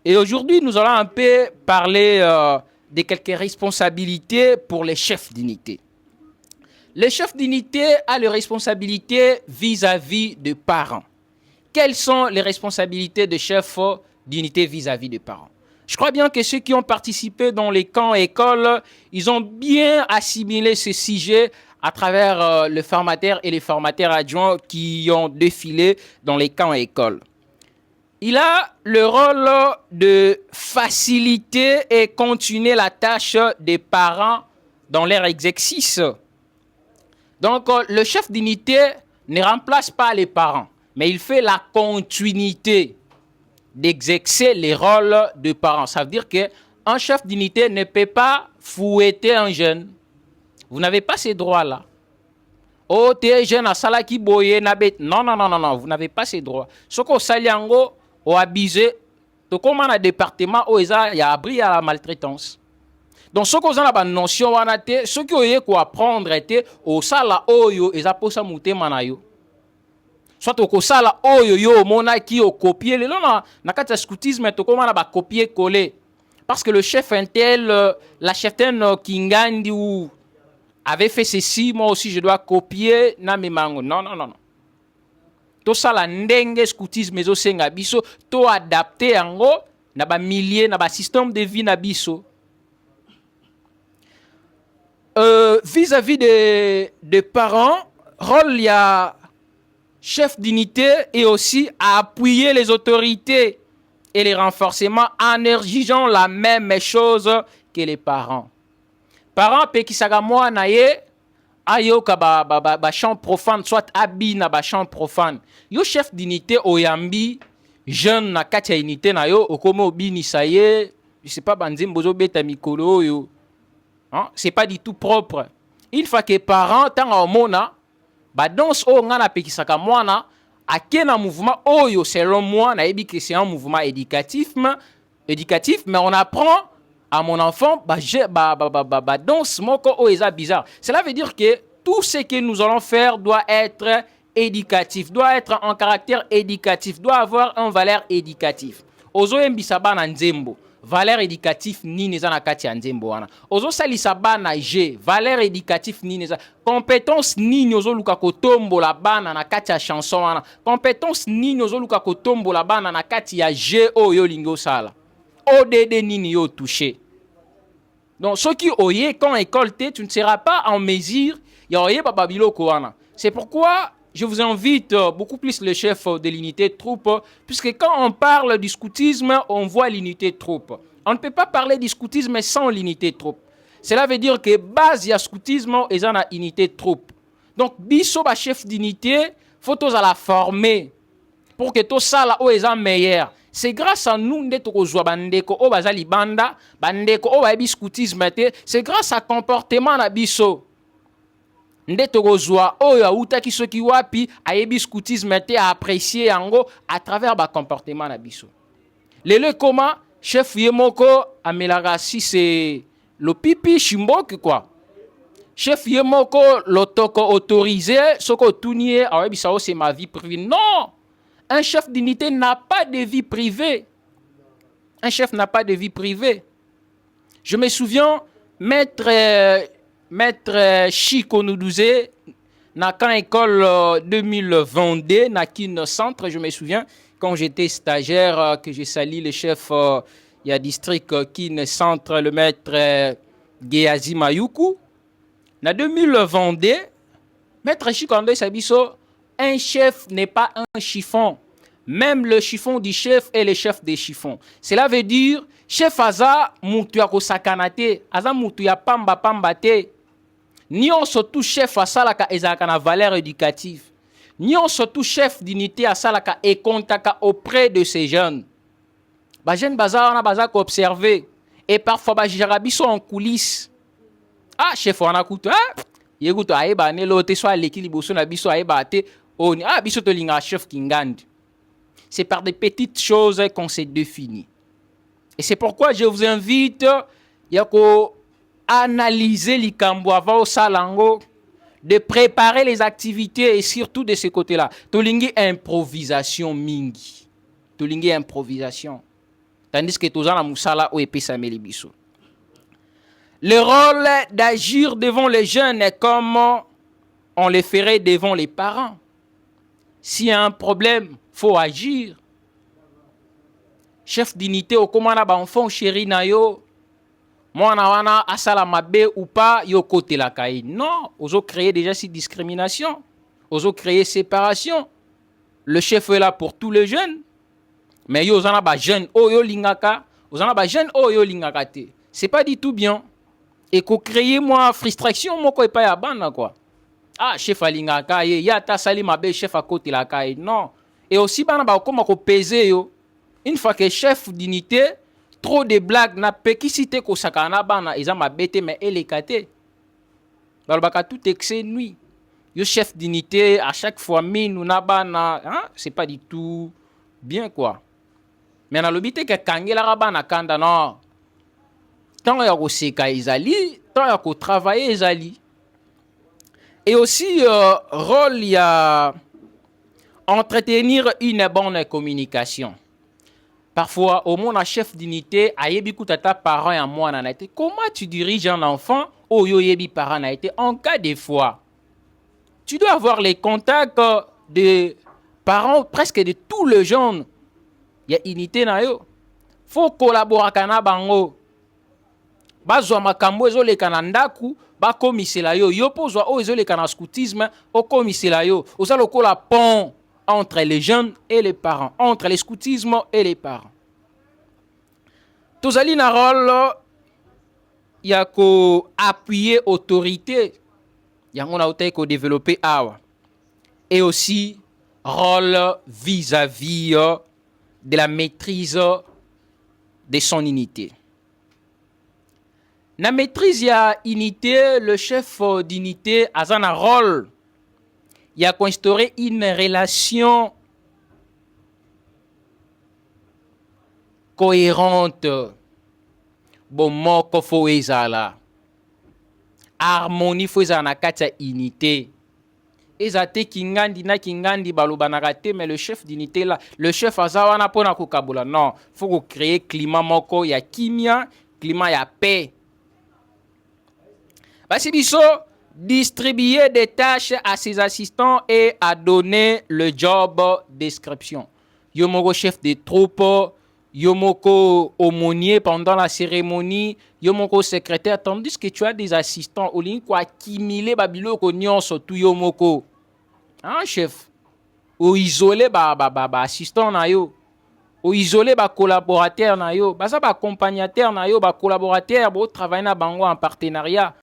Et aujourd'hui, nous allons un peu parler de quelques responsabilités pour les chefs d'unité. Les chefs d'unité ont les responsabilités vis-à-vis des parents. Quelles sont les responsabilités des chefs d'unité vis-à-vis des parents? Je crois bien que ceux qui ont participé dans les camps écoles, ils ont bien assimilé ce sujet à travers le formateur et les formateurs adjoints qui ont défilé dans les camps écoles. Il a le rôle de faciliter et continuer la tâche des parents dans leur exercice. Donc, le chef d'unité ne remplace pas les parents, mais il fait la continuité d'exercer les rôles de parents. Ça veut dire qu'un chef d'unité ne peut pas fouetter un jeune. Vous n'avez pas ces droits-là. Oh, t'es jeune à Salaki Boye Nabet. Non, non, non, non, non, vous n'avez pas ces droits. Ce qu'on saliango, au abusé, tout comme un département où il y a abri à la maltraitance. Donc, ce qu'on a une notion, ce qui est quoi apprendre était au sala oyo, et ça peut s'amouter manayo. Soit au sala oyo yo mona qui au copier le non na kata scoutisme to comment na ba copier coller parce que le chef intel la cheftaine Kingandi ou avait fait ceci, moi aussi je dois copier na memango. Non non non non. To sala ndenge scoutisme ezo senga biso to adapter yango na ba milliers na ba système de vie na biso. Vis-à-vis des parents, rôle il y a chef d'unité et aussi à appuyer les autorités et les renforcements en exigeant la même chose que les parents. Parents pe kisaga moi na ye ayo ka ba chant profane soit abi na ba chant profane. Yo chef d'unité oyambi jeune na katia unité na yo okomo bini ça y est, je sais pas banzim bozo beta mikolo yo. Hein? C'est pas du tout propre. Une fois que parents tant au mona ba danse o ngana pekisaka mwana akena mouvement oyo selon moi na ebi que c'est un mouvement éducatif mais on apprend à mon enfant danse moko o eza bizarre. Cela veut dire que tout ce que nous allons faire doit être éducatif, doit être en caractère éducatif, doit avoir une valeur éducative. Ozo embisa bana nzembo valeur éducative ni neza na kati ya nzembo wana ozo salisa bana G valeur éducative ni neza compétence ni ozo luka kotombola bana na kati ya chanson wana compétence ni ozo luka kotombola bana na kati ya G oyo lingo sala ODD nini yo touché. Donc ceux qui oye quand école tu ne seras pas en mesure ya oye baba biloko wana. C'est pourquoi je vous invite beaucoup plus le chef de l'unité de troupe, puisque quand on parle du scoutisme, on voit l'unité de troupe. On ne peut pas parler du scoutisme sans l'unité de troupe. Cela veut dire que base ya scoutisme et dans la unité de troupe. Donc biso ba chef d'unité, faut tous à la former pour que tout ça là est meilleur. C'est grâce à nous que nous bandeko o bazali banda, bandeko o ba scoutisme, c'est grâce à comportement na biso. Nde tokozwa oyo autaki soki wapi ayebi scoutisme te apprécier yango à travers ba comportement na biso. Lelo comment chef yemoko amelaka si c'est le pipi chimboki quoi. Chef yemoko lotoko autorisé soko tunie ayebi ça c'est ma vie privée. Non! Un chef d'unité n'a pas de vie privée. Un chef n'a pas de vie privée. Je me souviens Maître Chico nous disait, dans quand école 2022, dans Kin Centre, je me souviens, quand j'étais stagiaire, que j'ai sali le chef, il y a district Kin Centre, le maître Geazi Mayuku. Dans 2022, Maître Chico André Sabiso, un chef n'est pas un chiffon. Même le chiffon du chef est le chef des chiffons. Cela veut dire, chef aza mutu ya kosakanate, aza mutu ya pamba pamba te. Ni on surtout chef à salaka ezalaka na valeur éducative. Ni on surtout chef d'unité à salaka et contaka auprès de ces jeunes. Ba jeunes bazar na bazar ko observer et parfois ba jarabiso en coulisses. Ah chef wana kutu ah yeguto ayeba ne lote so aleki liboso na biso ayeba te oni ah biso to linga chef Kingandi. C'est par des petites choses qu'on s'est défini. Et c'est pourquoi je vous invite yako analyser likambo avant au salango, de préparer les activités et surtout de ce côté-là. Tolingi improvisation mingi. Tolingi improvisation. tandis que tous na musala o epesameli biso. Le rôle d'agir devant les jeunes est comme on le ferait devant les parents. S'il y a un problème, faut agir. Chef d'unité au commandant ba enfant chéri na yo. Mwana wana asala mabe ou pas yo côté la kai. Non, ozo créer déjà cette discrimination. Ozo créer séparation. Le chef est là pour tous les jeunes. Mais yo zana ba jeune oyo lingaka, ozana ba jeune oyo lingaka te. C'est pas du tout bien. Et qu'on crée moi frustration moi quoi pas ya bana quoi. Ah chef alingaka ye ya ta sali mabe chef à côté la kai. Non. Et aussi bana ba comment ko peser yo. Une fois que chef d'unité trop de blagues na pekisité ko sakana bana ils ont mabete mais elekate. Balbaka tout excès nuit. Yo chef d'unité à chaque fois mine na bana hein, c'est pas du tout bien quoi. Mais na lobité que kangela bana kanda non. Tant il y a koseka ezali, tant il y a ko travailler ezali. Et aussi rôle il y a entretenir une bonne communication. Parfois, au moins, un chef d'unité, a yebi koutata parent et moi en a été. Comment tu diriges un enfant au yo yebi parent a été en cas de fois? Tu dois avoir les contacts de parents presque de tous les jeunes. Il y a unité na yo. Faut collaborer kana bango. Bazwa makambo ezoleka na ndaku bakomisela yo yo pozwa o ezoleka na scoutisme okomisela yo oza lokola pont entre les jeunes et les parents, entre le scoutisme et les parents. Tozali na rôle ya ko appuyer autorité yango na utai ko développer awa et aussi rôle vis-à-vis de la maîtrise de son unité. Na maîtrise ya unité, le chef d'unité a un rôle. Il a instauré une relation cohérente. Bon, moko fo ezala. Harmonie fo ezala na kati ya unité. Ezate kingandi na kingandi balobanaka te, mais le chef d'unité là, le chef azawana pona kokabula. Non, faut créer climat moko ya kimia, climat ya paix. Basibiso distribuer des tâches à ses assistants et à donner le job description. Yomoko chef de troupe, Yomoko aumônier pendant la cérémonie, Yomoko secrétaire, tandis que tu as des assistants au ligne quoi kimile babilo ko nyonso tu Yomoko. Hein chef? Ou isoler ba assistant na yo. Ou isoler ba collaborateur na yo. Ba ça ba accompagnateur na yo, ba collaborateur bo travailler na bango en partenariat.